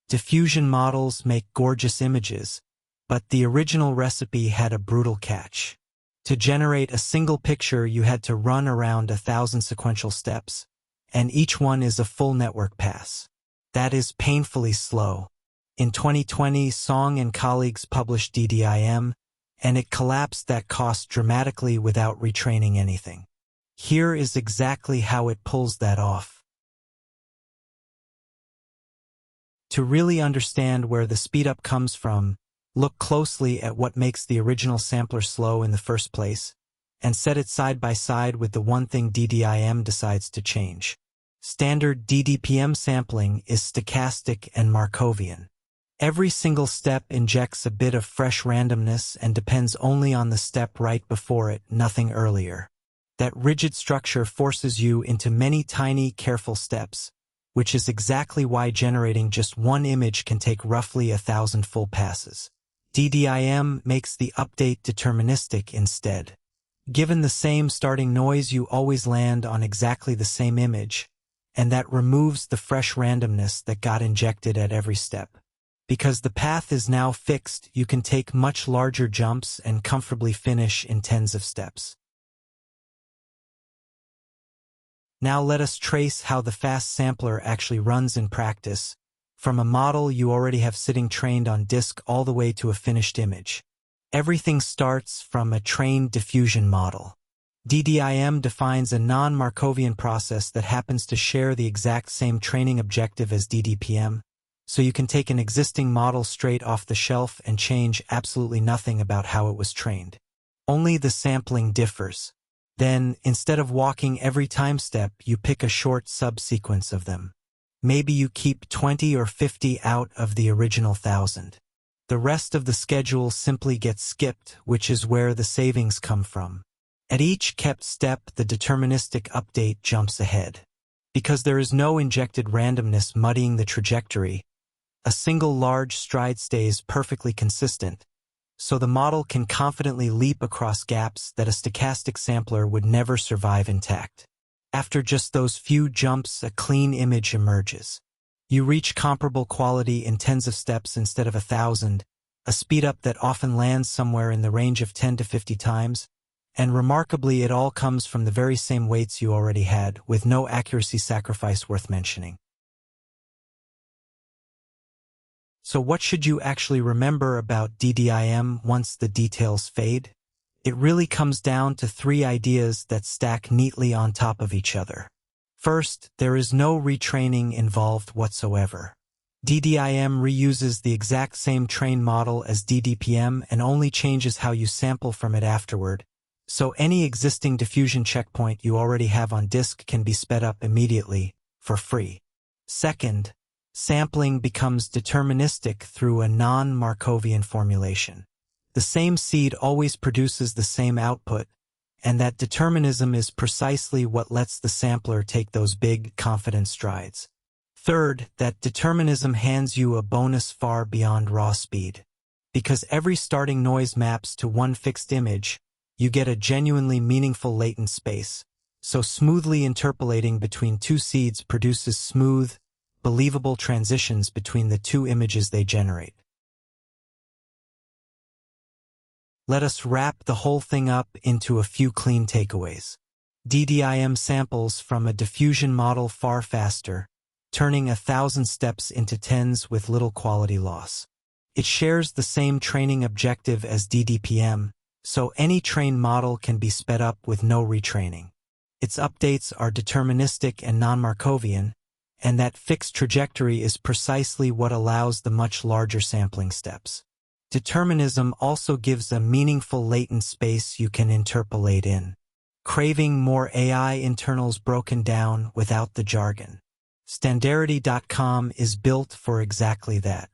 Diffusion models make gorgeous images, but the original recipe had a brutal catch. To generate a single picture, you had to run around 1,000 sequential steps, and each one is a full network pass. That is painfully slow. In 2020, Song and colleagues published DDIM, and it collapsed that cost dramatically without retraining anything. Here is exactly how it pulls that off. To really understand where the speedup comes from, look closely at what makes the original sampler slow in the first place, and set it side by side with the one thing DDIM decides to change. Standard DDPM sampling is stochastic and Markovian. Every single step injects a bit of fresh randomness and depends only on the step right before it, nothing earlier. That rigid structure forces you into many tiny, careful steps, which is exactly why generating just one image can take roughly 1,000 full passes. DDIM makes the update deterministic instead. Given the same starting noise, you always land on exactly the same image, and that removes the fresh randomness that got injected at every step. Because the path is now fixed, you can take much larger jumps and comfortably finish in tens of steps. Now let us trace how the fast sampler actually runs in practice, from a model you already have sitting trained on disk all the way to a finished image. Everything starts from a trained diffusion model. DDIM defines a non-Markovian process that happens to share the exact same training objective as DDPM, so you can take an existing model straight off the shelf and change absolutely nothing about how it was trained. Only the sampling differs. Then, instead of walking every time step, you pick a short subsequence of them. Maybe you keep 20 or 50 out of the original 1,000. The rest of the schedule simply gets skipped, which is where the savings come from. At each kept step, the deterministic update jumps ahead. Because there is no injected randomness muddying the trajectory, a single large stride stays perfectly consistent, so the model can confidently leap across gaps that a stochastic sampler would never survive intact. After just those few jumps, a clean image emerges. You reach comparable quality in tens of steps instead of 1,000, a speedup that often lands somewhere in the range of 10 to 50 times, and remarkably it all comes from the very same weights you already had, with no accuracy sacrifice worth mentioning. So what should you actually remember about DDIM once the details fade? It really comes down to 3 ideas that stack neatly on top of each other. First, there is no retraining involved whatsoever. DDIM reuses the exact same train model as DDPM and only changes how you sample from it afterward, so any existing diffusion checkpoint you already have on disk can be sped up immediately, for free. Second, sampling becomes deterministic through a non-Markovian formulation. The same seed always produces the same output, and that determinism is precisely what lets the sampler take those big, confident strides. Third, that determinism hands you a bonus far beyond raw speed. Because every starting noise maps to one fixed image, you get a genuinely meaningful latent space, so smoothly interpolating between 2 seeds produces smooth, believable transitions between the 2 images they generate. Let us wrap the whole thing up into a few clean takeaways. DDIM samples from a diffusion model far faster, turning 1,000 steps into tens with little quality loss. It shares the same training objective as DDPM, so any trained model can be sped up with no retraining. Its updates are deterministic and non-Markovian, and that fixed trajectory is precisely what allows the much larger sampling steps. Determinism also gives a meaningful latent space you can interpolate in. Craving more AI internals broken down without the jargon? Standarity.com is built for exactly that.